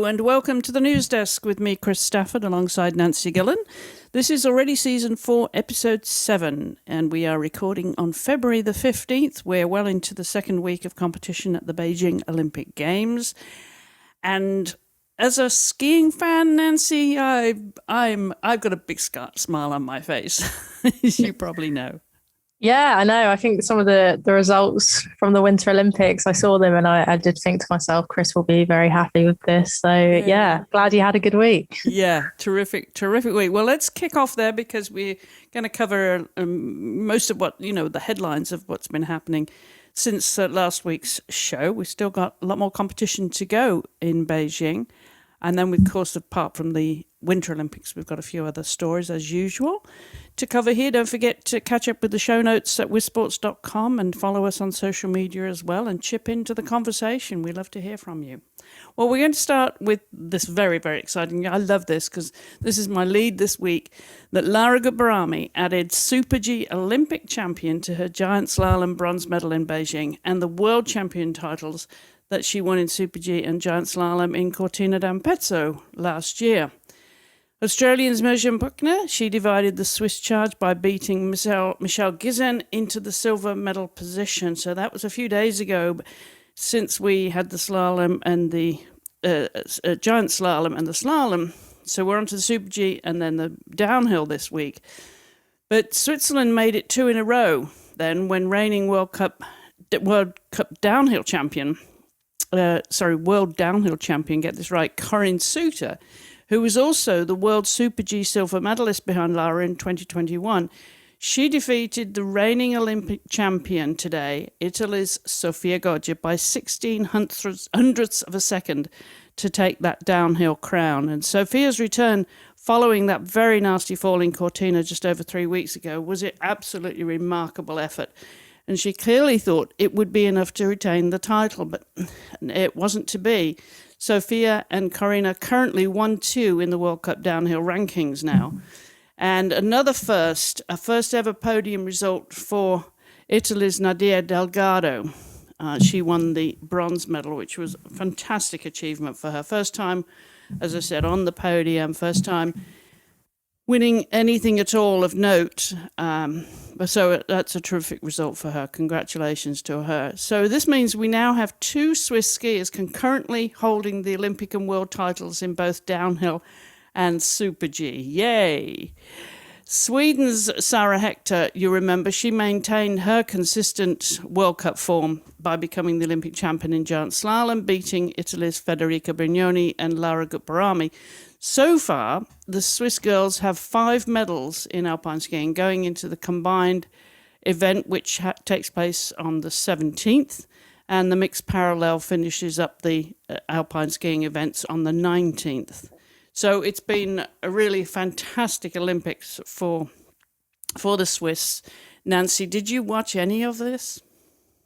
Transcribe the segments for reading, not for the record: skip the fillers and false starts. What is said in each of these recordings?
and welcome to the News Desk with me, Chris Stafford, alongside Nancy Gillen. This is already Season 4, Episode 7, and we are recording on February the 15th. We're well into the second week of competition at the Beijing Olympic Games. And as a skiing fan, Nancy, I've got a big smile on my face, as you probably know. Yeah, I know. I think some of the results from the Winter Olympics, I saw them and I did think to myself, Chris will be very happy with this. So yeah, glad you had a good week. Yeah, terrific week. Well, let's kick off there because we're going to cover most of what, the headlines of what's been happening since last week's show. We've still got a lot more competition to go in Beijing. And then, of course, apart from the Winter Olympics, we've got a few other stories as usual to cover here. Don't forget to catch up with the show notes at wisports.com and follow us on social media as well and chip into the conversation. We love to hear from you. Well, we're going to start with this very, very exciting. I love this because this is my lead this week, that Lara Gut Behrami added Super G Olympic champion to her Giant Slalom Bronze Medal in Beijing and the World Champion titles that she won in Super G and Giant Slalom in Cortina d'Ampezzo last year. Australian's Mirjam Puchner, she divided the Swiss charge by beating Michelle Gisen into the silver medal position. So that was a few days ago, since we had the slalom and the giant slalom and the slalom. So we're on to the Super G and then the downhill this week. But Switzerland made it 2 in a row then when reigning World downhill champion, get this right, Corinne Suter, who was also the World Super G silver medalist behind Lara in 2021. She defeated the reigning Olympic champion today, Italy's Sofia Goggia, by 16 hundredths of a second to take that downhill crown. And Sofia's return following that very nasty fall in Cortina just over 3 weeks ago was an absolutely remarkable effort. And she clearly thought it would be enough to retain the title, but it wasn't to be. Sofia and Corinne are currently 1-2 in the World Cup downhill rankings now. And a first ever podium result for Italy's Nadia Delgado. She won the bronze medal, which was a fantastic achievement for her. First time, as I said, on the podium, first time winning anything at all of note. So that's a terrific result for her. Congratulations to her. So this means we now have 2 Swiss skiers concurrently holding the Olympic and world titles in both downhill and Super G. Yay! Sweden's Sara Hector, you remember, she maintained her consistent World Cup form by becoming the Olympic champion in Giant Slalom, beating Italy's Federica Brignoni and Lara Gut Behrami. So far, the Swiss girls have 5 medals in alpine skiing going into the combined event, which takes place on the 17th, and the mixed parallel finishes up the alpine skiing events on the 19th. So it's been a really fantastic Olympics for the Swiss. Nancy, did you watch any of this?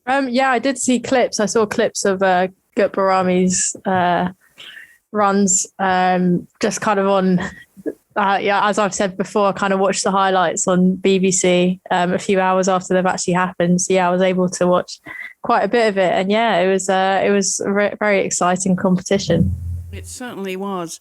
Yeah, I did see clips. I saw clips of Gut Behrami's runs, just kind of on, as I've said before, I kind of watched the highlights on BBC a few hours after they've actually happened. So yeah, I was able to watch quite a bit of it. And yeah, it was a very exciting competition. It certainly was.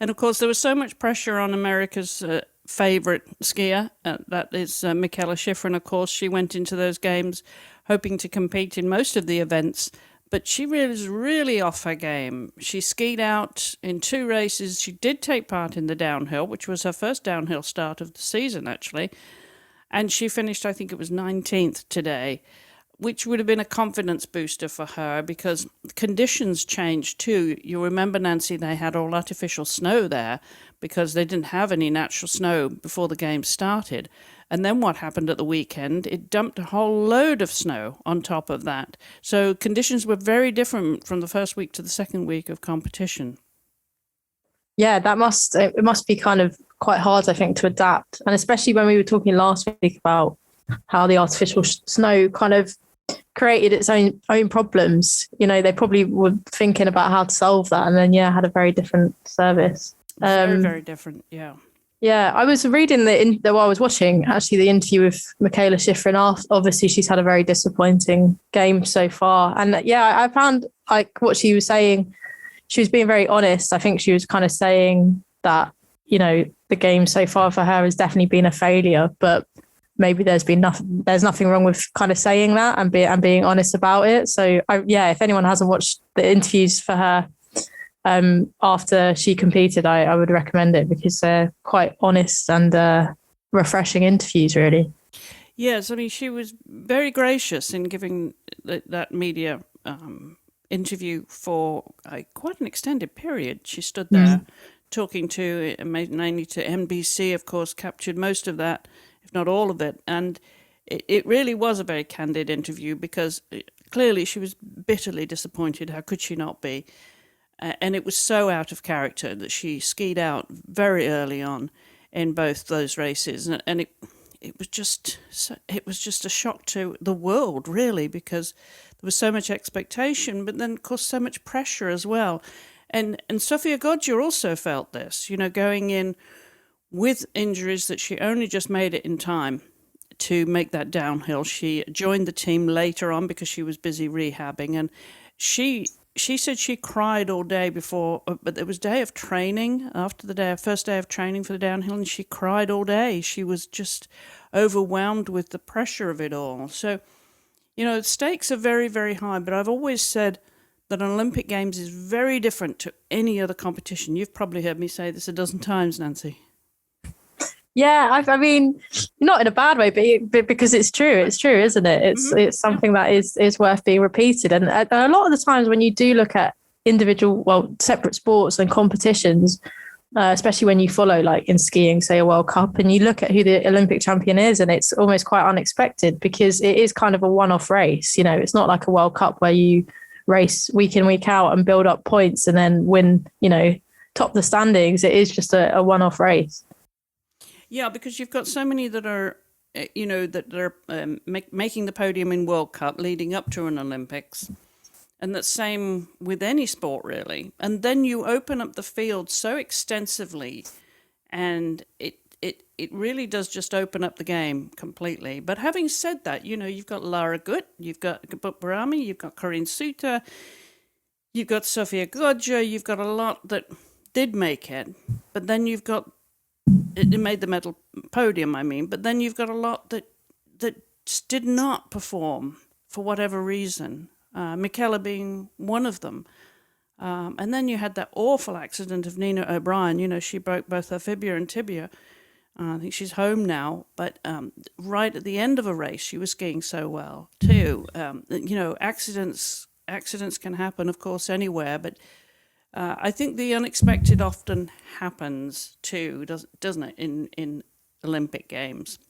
And of course, there was so much pressure on America's favourite skier, that is Michaela Schifrin. Of course, she went into those games hoping to compete in most of the events, but she was really off her game. She skied out in 2 races. She did take part in the downhill, which was her first downhill start of the season, actually. And she finished, I think it was 19th today, which would have been a confidence booster for her because conditions changed too. You remember, Nancy, they had all artificial snow there because they didn't have any natural snow before the game started. And then what happened at the weekend? It dumped a whole load of snow on top of that. So conditions were very different from the first week to the second week of competition. Yeah, it must be kind of quite hard, I think, to adapt. And especially when we were talking last week about how the artificial snow kind of created its own problems. They probably were thinking about how to solve that, and then had a very different service. Very different, yeah. Yeah, I was reading while I was watching actually the interview with Michaela Schifrin. Obviously, she's had a very disappointing game so far, and I found like what she was saying. she was being very honest. I think she was kind of saying that, you know, the game so far for her has definitely been a failure, but maybe there's nothing wrong with kind of saying that and being honest about it. So if anyone hasn't watched the interviews for her after she competed, I would recommend it, because they're quite honest and refreshing interviews, really. Yes, I mean, she was very gracious in giving that media interview for quite an extended period. She stood there talking to, mainly to NBC, of course, captured most of that, if not all of it. And it really was a very candid interview, because clearly she was bitterly disappointed. How could she not be? And it was so out of character that she skied out very early on in both those races. And it was just a shock to the world, really, because there was so much expectation, but then, of course, so much pressure as well. And Sofia Goggia also felt this, you know, going in with injuries that she only just made it in time to make that downhill. She joined the team later on because she was busy rehabbing, and she said she cried all day before, but there was day of training after the first day of training for the downhill, and she cried all day. She was just overwhelmed with the pressure of it all. So, you know, the stakes are very, very high, but I've always said that an Olympic Games is very different to any other competition. You've probably heard me say this a dozen times, Nancy. Yeah, I mean, not in a bad way, but because it's true. It's true, isn't it? It's something that is worth being repeated. And a lot of the times when you do look at separate sports and competitions, especially when you follow, like in skiing, say a World Cup, and you look at who the Olympic champion is, and it's almost quite unexpected, because it is kind of a one-off race. You know, it's not like a World Cup where you race week in, week out and build up points and then win, you know, top the standings. It is just a one-off race. Yeah, because you've got so many that are, you know, that are making the podium in World Cup leading up to an Olympics. And that's same with any sport, really. And then you open up the field so extensively, and it really does just open up the game completely. But having said that, you know, you've got Lara Gut, you've got Gut Behrami, you've got Corinne Suter, you've got Sofia Goggia, you've got a lot that did make it. But then you've got, it made the medal podium, I mean, but then you've got a lot that just did not perform for whatever reason. Michelle being one of them. And then you had that awful accident of Nina O'Brien. You know, she broke both her fibula and tibia. I think she's home now. But right at the end of a race, she was skiing so well, too. You know, accidents can happen, of course, anywhere. But I think the unexpected often happens, too, doesn't it, in Olympic Games?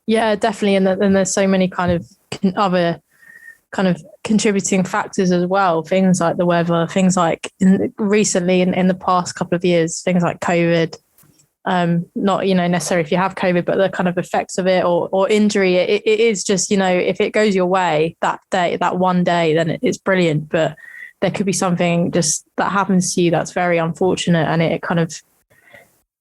Yeah, definitely. And there's so many kind of other kind of contributing factors as well. Things like the weather, things like recently in the past couple of years, things like COVID, not, you know, necessarily if you have COVID, but the kind of effects of it or injury, it is just, you know, if it goes your way that day, that one day, then it's brilliant. But there could be something just that happens to you that's very unfortunate, and it kind of,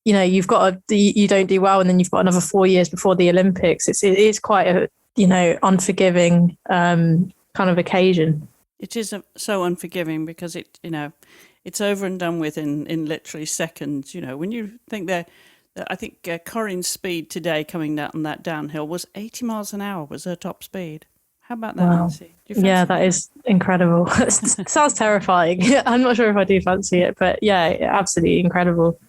you know, you don't do well, and then you've got another 4 years before the Olympics. It is quite a, you know, unforgiving kind of occasion. It is so unforgiving because it, you know, it's over and done with in literally seconds. You know, when you think I think Corinne's speed today coming down on that downhill was 80 miles an hour was her top speed. How about that, wow. Nancy? Yeah, that is incredible. It sounds terrifying. I'm not sure if I do fancy it, but yeah, absolutely incredible.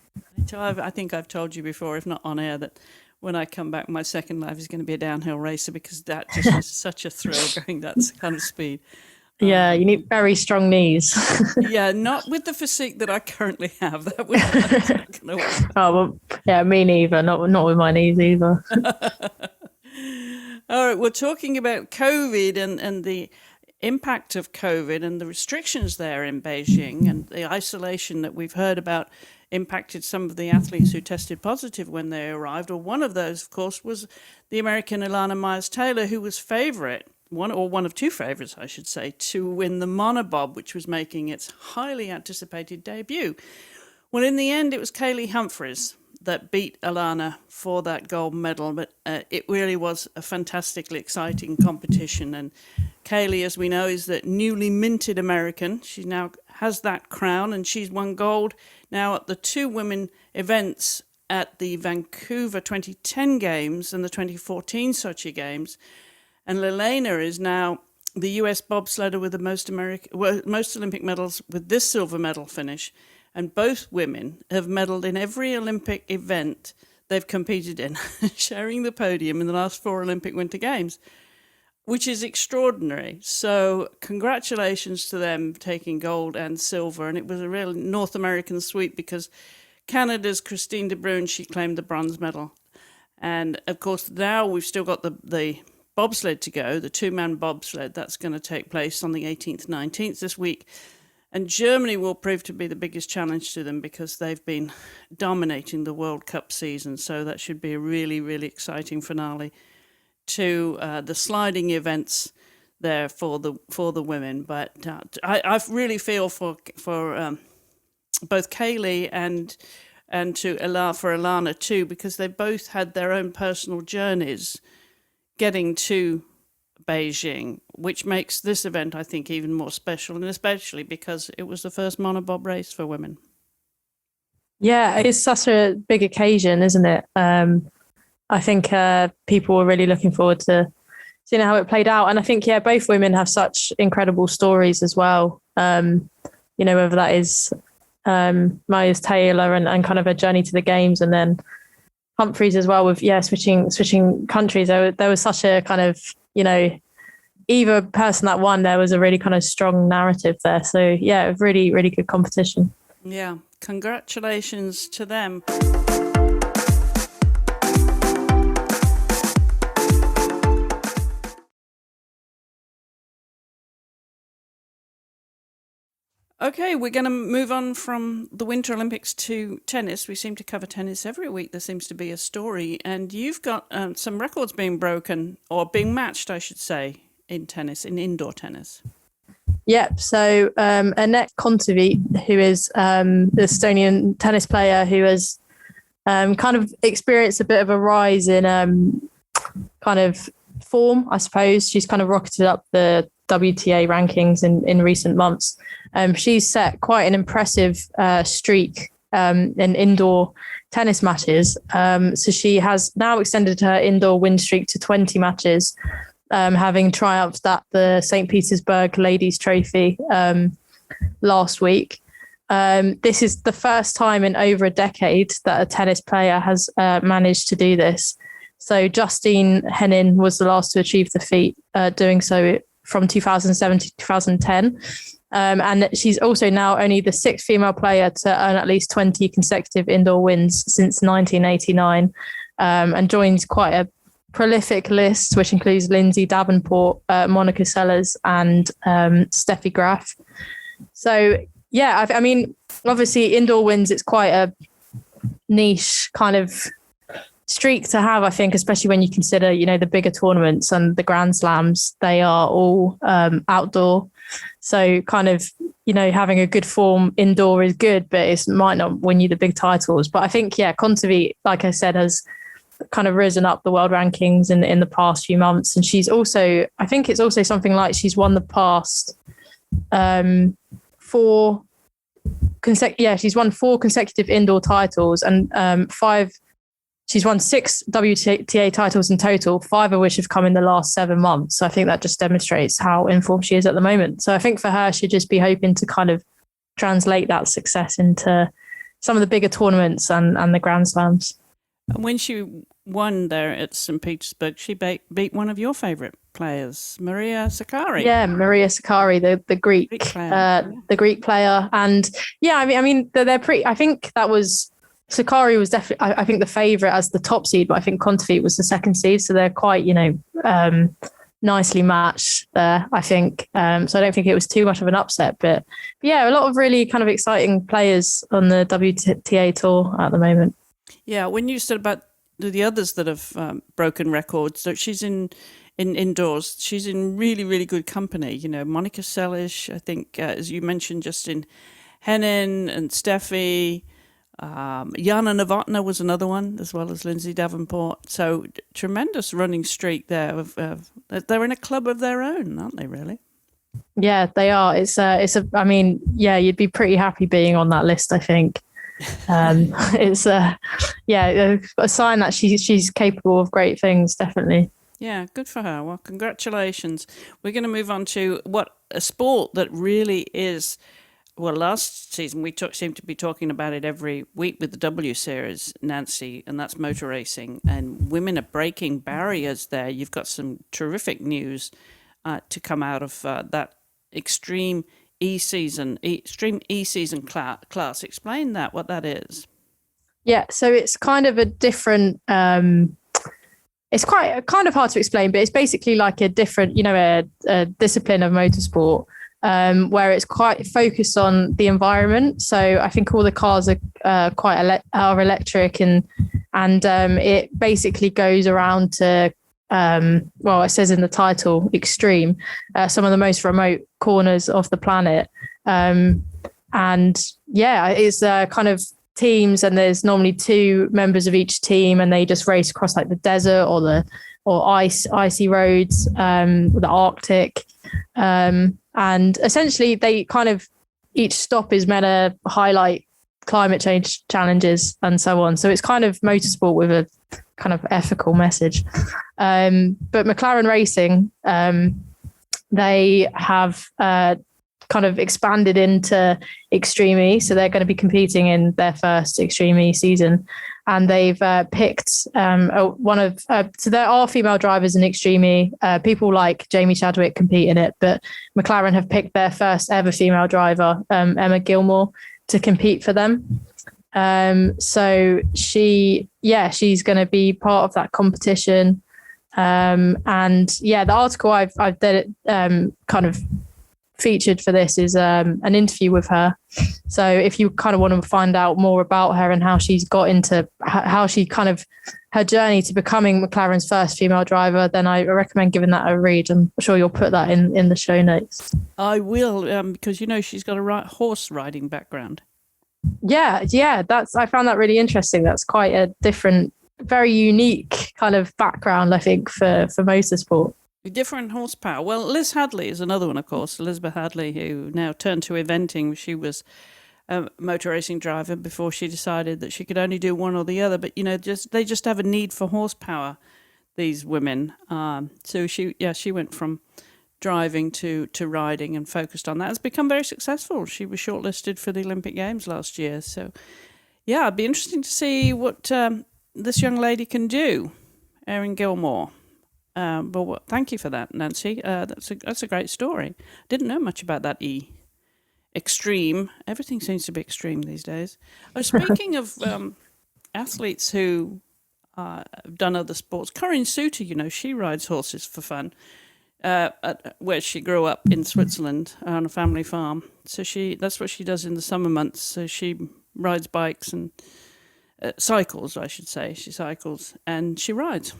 I think I've told you before, if not on air, that when I come back, my second life is going to be a downhill racer, because that just is such a thrill going that kind of speed. Yeah, you need very strong knees. Yeah, not with the physique that I currently have. That's not gonna work. Oh, well, yeah, me neither. Not with my knees either. All right, we're talking about COVID and the impact of COVID and the restrictions there in Beijing, and the isolation that we've heard about impacted some of the athletes who tested positive when they arrived. Or one of those, of course, was the American Ilana Myers-Taylor, who was one of two favourites, I should say, to win the monobob, which was making its highly anticipated debut. Well, in the end, it was Kaylee Humphries that beat Ilana for that gold medal, but it really was a fantastically exciting competition. And Kaylee, as we know, is the newly minted American. She now has that crown, and she's won gold now at the 2 women events at the Vancouver 2010 Games and the 2014 Sochi Games. And Lelena is now the US bobsledder with the most Olympic medals with this silver medal finish. And both women have medaled in every Olympic event they've competed in, sharing the podium in the last 4 Olympic Winter Games, which is extraordinary. So congratulations to them taking gold and silver. And it was a real North American sweep because Canada's Christine de Bruyn, she claimed the bronze medal. And of course, now we've still got the bobsled to go, the 2-man bobsled. That's going to take place on the 18th, 19th this week. And Germany will prove to be the biggest challenge to them because they've been dominating the World Cup season. So that should be a really, really exciting finale to the sliding events there for the women. But I really feel for both Kaylee and for Ilana too, because they both had their own personal journeys getting to Beijing, which makes this event, I think, even more special, and especially because it was the first monobob race for women. Yeah, it's such a big occasion, isn't it? I think people were really looking forward to seeing how it played out. And I think, both women have such incredible stories as well. Whether that is Maya's Taylor and kind of her journey to the games, and then Humphreys as well with switching countries. There was such a kind of either person that won, there was a really kind of strong narrative there. So really, really good competition. Yeah, congratulations to them. Okay, we're going to move on from the Winter Olympics to tennis. We seem to cover tennis every week. There seems to be a story. And you've got some records being broken, or being matched, I should say, in tennis, in indoor tennis. Yep. So Annette Kontaveit, who is the Estonian tennis player who has kind of experienced a bit of a rise in kind of form, I suppose. She's kind of rocketed up the WTA rankings in recent months. She's set quite an impressive streak in indoor tennis matches. So she has now extended her indoor win streak to 20 matches, having triumphed at the St. Petersburg Ladies Trophy last week. This is the first time in over a decade that a tennis player has managed to do this. So Justine Henin was the last to achieve the feat, doing so from 2007 to 2010. And she's also now only the 6th female player to earn at least 20 consecutive indoor wins since 1989, and joins quite a prolific list, which includes Lindsay Davenport, Monica Seles, and Steffi Graf. So, I mean, obviously indoor wins, it's quite a niche kind of streak to have, I think, especially when you consider, the bigger tournaments and the Grand Slams, they are all outdoor. So kind of, having a good form indoor is good, but it might not win you the big titles. But I think, Kontaveit, like I said, has kind of risen up the world rankings in the past few months. And she's also, I think it's also something like she's won the past she's won 4 consecutive indoor titles and 5. She's won 6 WTA titles in total, 5 of which have come in the last 7 months. So I think that just demonstrates how informed she is at the moment. So I think for her, she'd just be hoping to kind of translate that success into some of the bigger tournaments and the Grand Slams. And when she won there at St. Petersburg, she beat one of your favourite players, Maria Sakkari. Yeah, Maria Sakkari, the Greek player. The Greek player. And I mean, they're pretty. I think that was. Sakkari was definitely, I think, the favourite as the top seed, but I think Kontaveit was the second seed. So they're quite, nicely matched there, I think. So I don't think it was too much of an upset. But a lot of really kind of exciting players on the WTA tour at the moment. Yeah, when you said about the others that have broken records, so she's in indoors, she's in really, really good company. Monica Seles, I think, as you mentioned, Justine Henin and Steffi. Jana Novotná was another one, as well as Lindsay Davenport. So tremendous running streak there. They're in a club of their own, aren't they, really? Yeah, they are. I mean, yeah, you'd be pretty happy being on that list, I think. It's a sign that she's capable of great things, definitely. Yeah, good for her. Well, congratulations. We're going to move on to what a sport that really is. Well, last season we seem to be talking about it every week with the W Series, Nancy, and that's motor racing. And women are breaking barriers there. You've got some terrific news to come out of that extreme E-season class. Explain that, what that is. Yeah, so it's kind of a different. It's quite kind of hard to explain, but it's basically like a different, a discipline of motorsport where it's quite focused on the environment. So I think all the cars are are electric, and it basically goes around to it says in the title, extreme, some of the most remote corners of the planet, and yeah, it's kind of teams, and there's normally 2 members of each team, and they just race across like the desert or icy roads, the Arctic, and essentially they kind of each stop is meant to highlight climate change challenges and so on. So it's kind of motorsport with a kind of ethical message. But McLaren Racing, they have kind of expanded into Extreme E. So they're going to be competing in their first Extreme E season. And they've picked so there are female drivers in Extreme E. People like Jamie Chadwick compete in it, but McLaren have picked their first ever female driver, Emma Gilmore, to compete for them. So she's going to be part of that competition. And yeah, the article I've did kind of featured for this is an interview with her. So if you kind of want to find out more about her and how she's got into how she kind of her journey to becoming McLaren's first female driver, then I recommend giving that a read. I'm sure you'll put that in the show notes. I will, because she's got a horse riding background. Yeah, I found that really interesting. That's quite a different, very unique kind of background, I think, for motorsport. Different horsepower. Well, Liz Hadley is another one, of course. Elizabeth Hadley, who now turned to eventing. She was a motor racing driver before she decided that she could only do one or the other. But, they just have a need for horsepower, these women. So she went from driving to riding and focused on that. It's become very successful. She was shortlisted for the Olympic Games last year. So, yeah, it'd be interesting to see what this young lady can do, Erin Gilmore. Thank you for that, Nancy. That's a great story. Didn't know much about that extreme. Everything seems to be extreme these days. Speaking of athletes who have done other sports, Corinne Suter, she rides horses for fun. Where she grew up in Switzerland on a family farm. So that's what she does in the summer months. So she rides bikes and cycles, I should say. She cycles and she rides.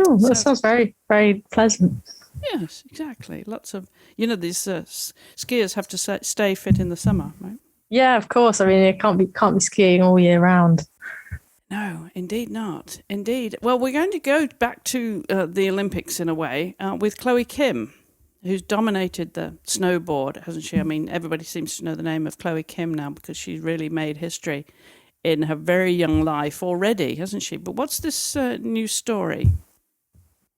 Oh, that sounds very, very pleasant. Yes, exactly. Lots of, these skiers have to stay fit in the summer, right? Yeah, of course. I mean, it can't be skiing all year round. No, indeed not. Indeed. Well, we're going to go back to the Olympics in a way with Chloe Kim, who's dominated the snowboard, hasn't she? I mean, everybody seems to know the name of Chloe Kim now because she's really made history in her very young life already, hasn't she? But what's this new story?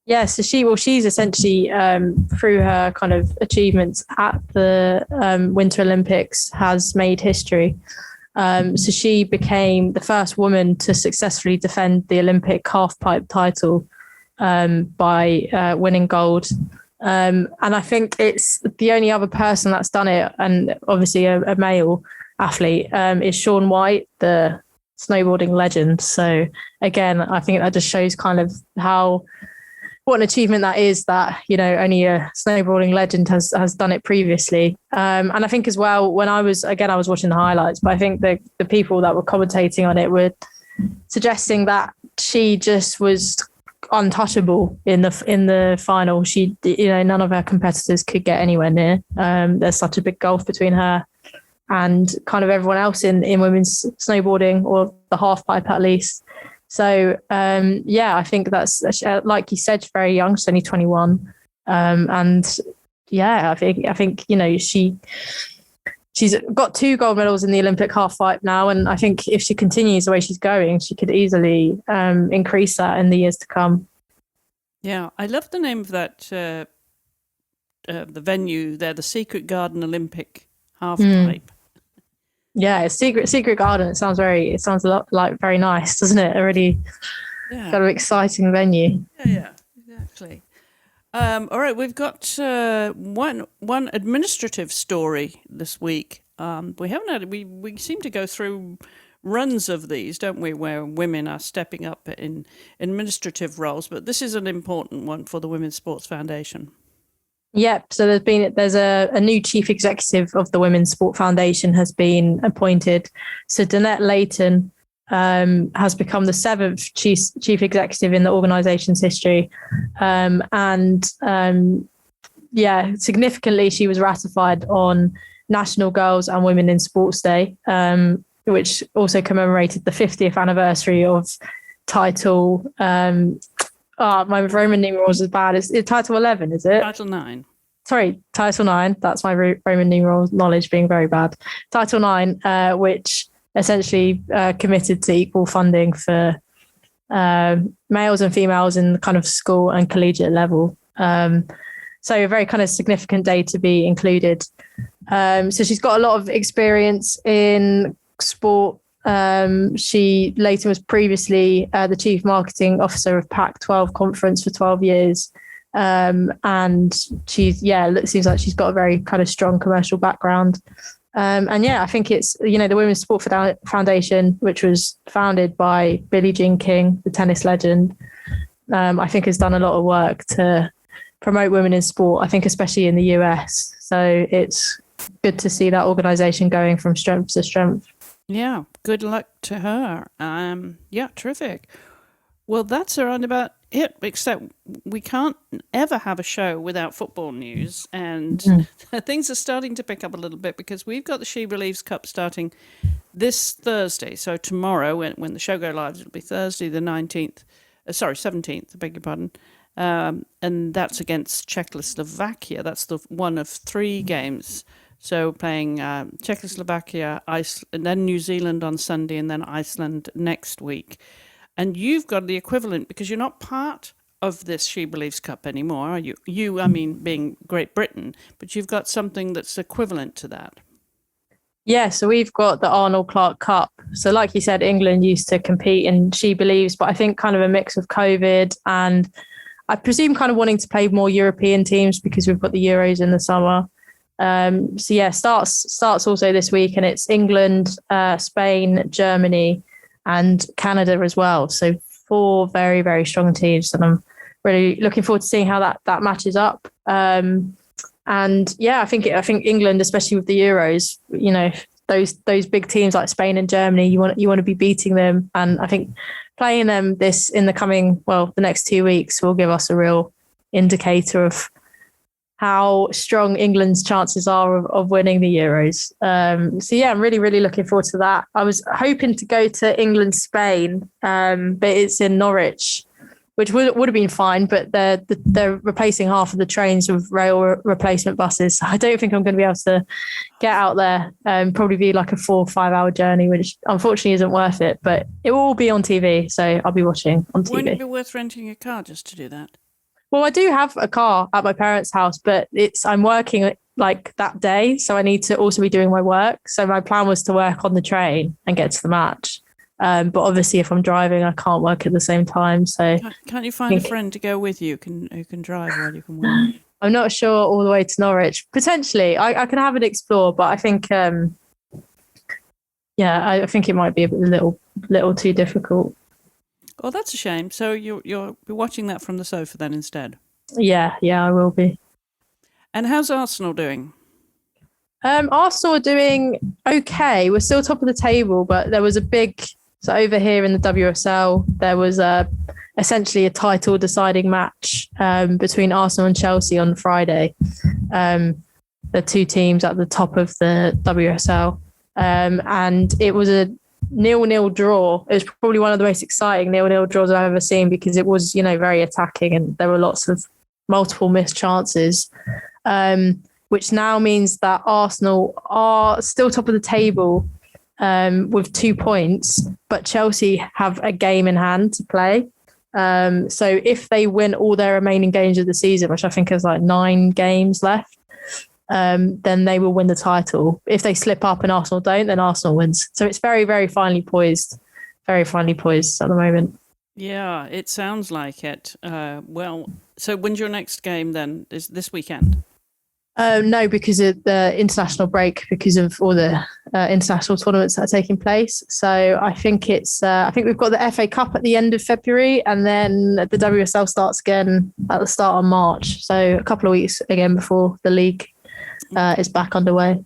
Yeah, so she's essentially, through her kind of achievements at the Winter Olympics, has made history. So she became the first woman to successfully defend the Olympic halfpipe title by winning gold. And I think it's the only other person that's done it, and obviously a male athlete, is Shaun White, the snowboarding legend. So again, I think that just shows kind of what an achievement that is, that only a snowboarding legend has done it previously. And I think as well, when I was watching the highlights, but I think the people that were commentating on it were suggesting that she just was untouchable in the final. She, none of her competitors could get anywhere near. There's such a big gulf between her and kind of everyone else in women's snowboarding, or the half pipe at least. So, I think that's, like you said, she's very young. She's only 21. And yeah, I think she's got 2 gold medals in the Olympic half pipe now, and I think if she continues the way she's going, she could easily increase that in the years to come. Yeah, I love the name of that the venue there, the Secret Garden Olympic half pipe. Yeah, it's Secret Garden. It sounds a lot like very nice, doesn't it? A really kind of exciting venue. Yeah, exactly. All right, we've got one administrative story this week. We haven't had we seem to go through runs of these, don't we, where women are stepping up in administrative roles, but this is an important one for the Women's Sports Foundation. Yep. So there's a new chief executive of the Women's Sport Foundation has been appointed. So Danette Layton has become the 7th chief executive in the organisation's history, significantly she was ratified on National Girls and Women in Sports Day, which also commemorated the 50th anniversary of title. My Roman numerals is bad. It's Title 11, is it? Title 9. Sorry, Title 9. That's my Roman numerals knowledge being very bad. Title 9, which essentially committed to equal funding for males and females in the kind of school and collegiate level. So a very kind of significant day to be included. So she's got a lot of experience in sport. She later was previously the chief marketing officer of Pac-12 conference for 12 years. And she's, it seems like she's got a very kind of strong commercial background. I think it's, the Women's Sport Foundation, which was founded by Billie Jean King, the tennis legend, I think has done a lot of work to promote women in sport, I think especially in the US. So it's good to see that organisation going from strength to strength. Yeah, good luck to her. Terrific. Well, that's around about it, except we can't ever have a show without football news. And things are starting to pick up a little bit because we've got the She Believes Cup starting this Thursday. So tomorrow, when the show goes live, it'll be Thursday the 17th, I beg your pardon. And that's against Czechoslovakia. That's the one of 3 games. So playing Czechoslovakia, Iceland, and then New Zealand on Sunday, and then Iceland next week. And you've got the equivalent because you're not part of this She Believes Cup anymore, are you? You, I mean, being Great Britain, but you've got something that's equivalent to that. Yeah, so we've got the Arnold Clark Cup. So like you said, England used to compete in She Believes, but I think kind of a mix of COVID and I presume kind of wanting to play more European teams because we've got the Euros in the summer. Starts also this week, and it's England, Spain, Germany, and Canada as well. So 4 very, very strong teams, and I'm really looking forward to seeing how that matches up. I think England, especially with the Euros, those big teams like Spain and Germany, you want to be beating them, and I think playing them this in the next 2 weeks will give us a real indicator of how strong England's chances are of winning the Euros. I'm really, really looking forward to that. I was hoping to go to England-Spain, but it's in Norwich, which would have been fine, but they're replacing half of the trains with rail replacement buses. So I don't think I'm going to be able to get out there. Probably be like a 4 or 5 hour journey, which unfortunately isn't worth it, but it will all be on TV. So I'll be watching on TV. Wouldn't it be worth renting a car just to do that? Well, I do have a car at my parents' house, but I'm working like that day. So I need to also be doing my work. So my plan was to work on the train and get to the match. But obviously if I'm driving, I can't work at the same time. So can't you find a friend to go with you who can drive while you can work? I'm not sure all the way to Norwich. Potentially, I can have an explore, but I think, I think it might be a little too difficult. Oh, that's a shame. So you'll be watching that from the sofa then instead? Yeah, I will be. And how's Arsenal doing? Arsenal are doing okay. We're still top of the table, but there was so over here in the WSL, there was essentially a title deciding match between Arsenal and Chelsea on Friday. The 2 teams at the top of the WSL. And it was a 0-0 draw. It was probably one of the most exciting 0-0 draws I've ever seen because it was, very attacking and there were lots of multiple missed chances. which now means that Arsenal are still top of the table with 2 points, but Chelsea have a game in hand to play. So if they win all their remaining games of the season, which I think is like 9 games left, then they will win the title. If they slip up and Arsenal don't, then Arsenal wins. So it's very, very finely poised at the moment. Yeah, it sounds like it. Well, so when's your next game then? Is this weekend? No, because of the international break, because of all the international tournaments that are taking place. So I think I think we've got the FA Cup at the end of February, and then the WSL starts again at the start of March. So a couple of weeks again before the league is back underway.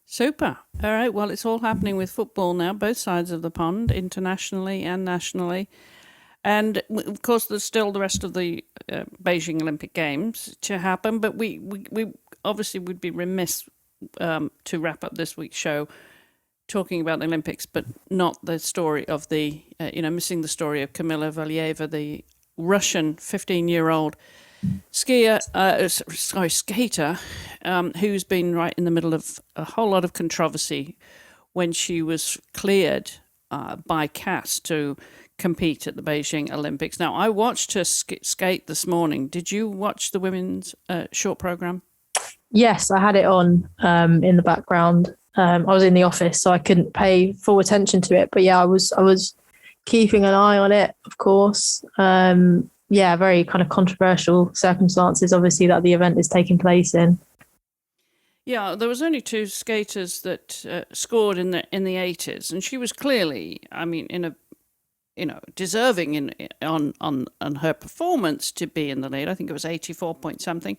Super. All right. Well, it's all happening with football now, both sides of the pond, internationally and nationally. And of course, there's still the rest of the Beijing Olympic Games to happen. But we obviously would be remiss to wrap up this week's show talking about the Olympics, but not the story of missing the story of Kamila Valieva, the Russian 15-year-old skater, who's been right in the middle of a whole lot of controversy when she was cleared by CAS to compete at the Beijing Olympics. Now, I watched her skate this morning. Did you watch the women's short program? Yes, I had it on in the background. I was in the office, so I couldn't pay full attention to it. But yeah, I was keeping an eye on it, of course. Very kind of controversial circumstances, obviously, that the event is taking place in. Yeah, there was only 2 skaters that scored in the 80s, and she was clearly, deserving on her performance to be in the lead. I think it was 84 point something.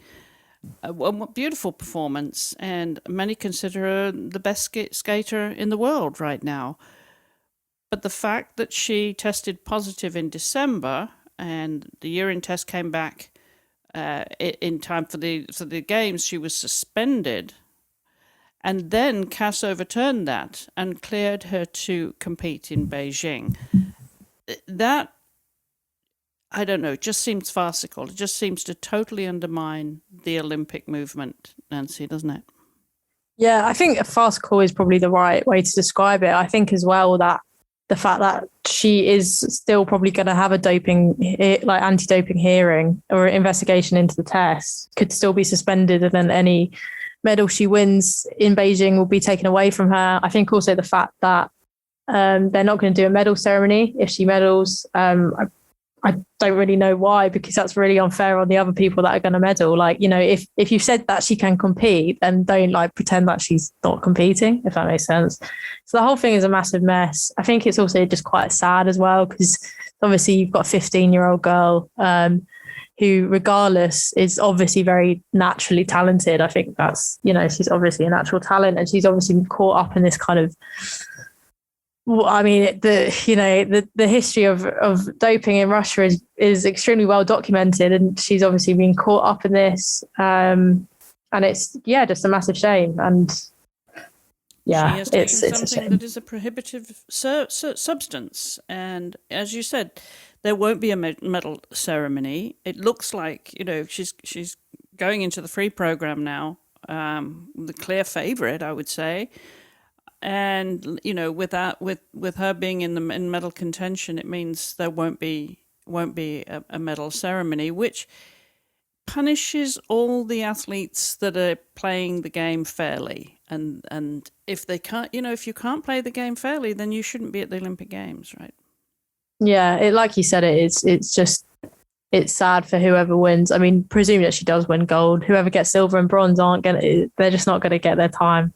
A beautiful performance, and many consider her the best skater in the world right now. But the fact that she tested positive in December and the urine test came back in time for the games, she was suspended. And then CAS overturned that and cleared her to compete in Beijing. That, I don't know, just seems farcical. It just seems to totally undermine the Olympic movement, Nancy, doesn't it? Yeah, I think farcical is probably the right way to describe it. I think as well that the fact that she is still probably going to have a anti-doping hearing or investigation into the test could still be suspended, and then any medal she wins in Beijing will be taken away from her. I think also the fact that they're not going to do a medal ceremony if she medals. I don't really know why, because that's really unfair on the other people that are going to medal. Like, if you've said that she can compete, then don't pretend that she's not competing, if that makes sense. So the whole thing is a massive mess. I think it's also just quite sad as well, because obviously you've got a 15-year-old girl who, regardless, is obviously very naturally talented. I think that's, she's obviously a natural talent, and she's obviously been caught up in this kind of, the history of doping in Russia is extremely well documented, and she's obviously been caught up in this, and it's just a massive shame. And yeah, it's a shame. That is a prohibitive substance, and as you said, there won't be a medal ceremony. It looks like she's going into the free program now, the clear favorite, I would say. And with her being in medal contention, it means there won't be a medal ceremony, which punishes all the athletes that are playing the game fairly. And if they can't, if you can't play the game fairly, then you shouldn't be at the Olympic Games, right? Yeah, like you said, it's sad for whoever wins. I mean, presuming that she does win gold, whoever gets silver and bronze they're just not going to get their time.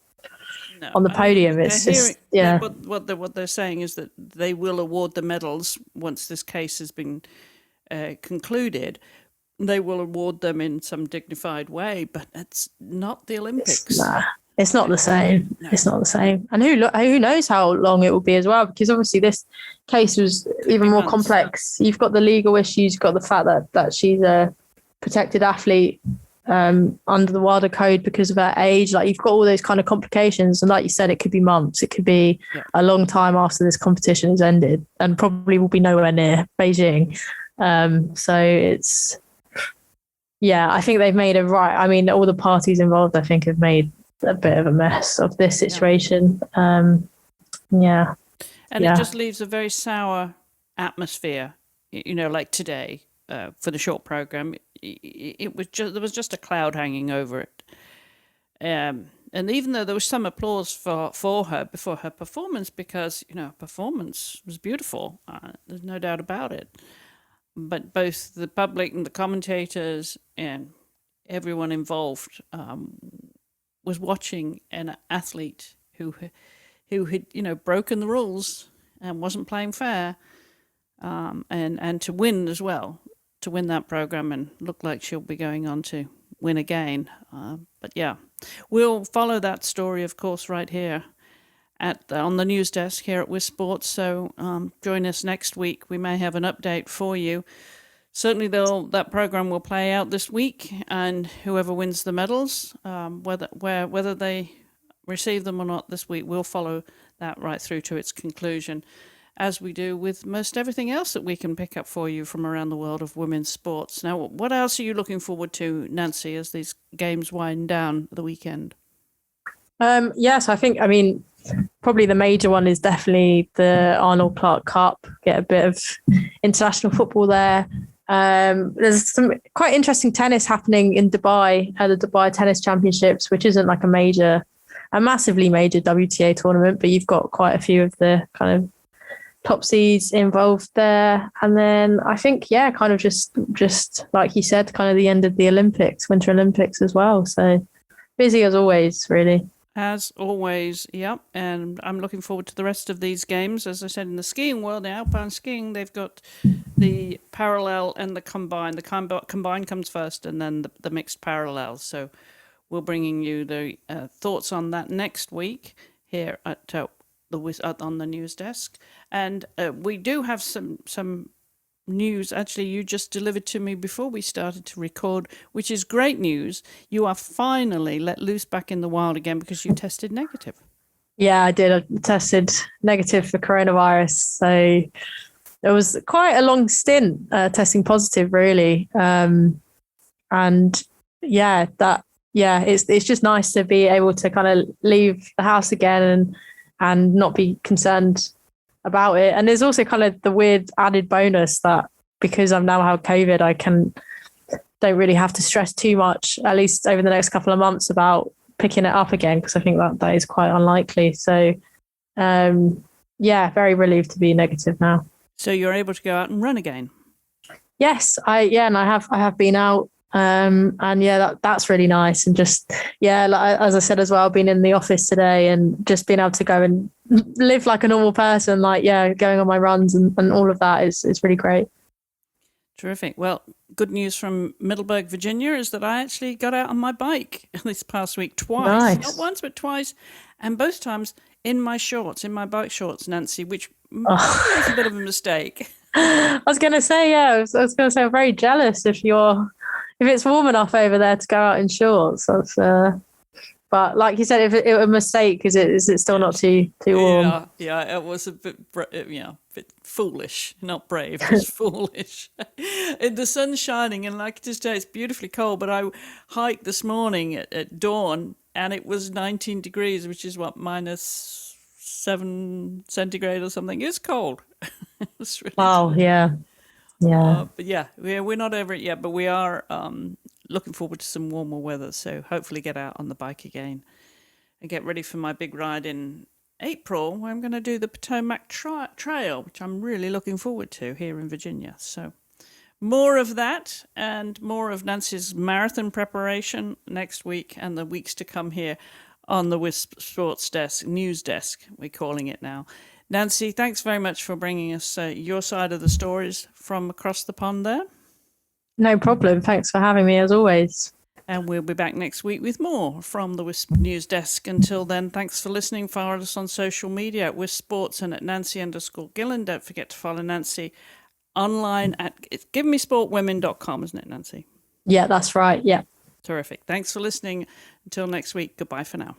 No, on the podium. It's just, yeah. What they're saying is that they will award the medals once this case has been concluded. They will award them in some dignified way, but it's not the Olympics. It's not the same. No. It's not the same. And who knows how long it will be as well, because obviously this case was even more complex. You've got the legal issues, you've got the fact that she's a protected athlete under the WADA code because of her age. You've got all those kind of complications, and like you said, it could be months, it could be a long time after this competition has ended, and probably will be nowhere near Beijing. So Yeah, I think they've made a right. I mean, all the parties involved, I think, have made a bit of a mess of this situation. Yeah. And it just leaves a very sour atmosphere, like today for the short program. It was just, there was just a cloud hanging over it. And even though there was some applause for her before her performance, because, performance was beautiful, there's no doubt about it. But both the public and the commentators and everyone involved was watching an athlete who had, broken the rules and wasn't playing fair, and to win as well, to win that program and look like she'll be going on to win again. But yeah, we'll follow that story, of course, right here on the news desk here at WiSP Sports. So join us next week. We may have an update for you. Certainly, that program will play out this week, and whoever wins the medals, whether they receive them or not this week, we'll follow that right through to its conclusion, as we do with most everything else that we can pick up for you from around the world of women's sports. Now, what else are you looking forward to, Nancy, as these games wind down the weekend? Yes, I mean, probably the major one is definitely the Arnold Clark Cup. Get a bit of international football there. There's some quite interesting tennis happening in Dubai, the Dubai Tennis Championships, which isn't like a massively major WTA tournament, but you've got quite a few of the kind of top seeds involved there. And then I think, kind of just like you said, kind of the end of the Olympics, Winter Olympics as well. So busy as always, really. As always, yep. And I'm looking forward to the rest of these games. As I said, in the skiing world, the alpine skiing, they've got the parallel and the combined. The combined comes first, and then the mixed parallel. So we're bringing you the thoughts on that next week here at on the news desk. And we do have some news, actually, you just delivered to me before we started to record, which is great news. You are finally let loose back in the wild again because you tested negative. Yeah, I did. I tested negative for coronavirus. So it was quite a long stint testing positive, really. And it's just nice to be able to kind of leave the house again and not be concerned about it. And there's also kind of the weird added bonus that because I've now had COVID, I don't really have to stress too much, at least over the next couple of months, about picking it up again, because I think that is quite unlikely. So very relieved to be negative now. So you're able to go out and run again? Yes, I have been out. That's really nice. And just, as I said as well, being in the office today and just being able to go and live like a normal person, going on my runs and all of that is really great. Terrific. Well, good news from Middleburg, Virginia, is that I actually got out on my bike this past week twice. Nice. Not once, but twice. And both times in my bike shorts, Nancy, which was a bit of a mistake. I was going to say, I was going to say, I'm very jealous if it's warm enough over there to go out in shorts. But like you said, if it was a mistake, is it still not too warm? Yeah, it was a bit foolish, not brave, just foolish. The sun's shining, and like today, it's beautifully cold. But I hiked this morning at dawn, and it was 19 degrees, which is -7 centigrade or something. It's cold. It's really wow, cold. Yeah. But we're not over it yet, but we are looking forward to some warmer weather. So hopefully get out on the bike again and get ready for my big ride in April, where I'm going to do the Potomac Trail, which I'm really looking forward to here in Virginia. So more of that and more of Nancy's marathon preparation next week and the weeks to come here on the WiSP Sports Desk, news desk, we're calling it now. Nancy, thanks very much for bringing us your side of the stories from across the pond there. No problem. Thanks for having me, as always. And we'll be back next week with more from the WiSP News Desk. Until then, thanks for listening. Follow us on social media at WiSP Sports and at Nancy_Gillen. Don't forget to follow Nancy online at GiveMeSportWomen.com, isn't it, Nancy? Yeah, that's right. Yeah. Terrific. Thanks for listening. Until next week, goodbye for now.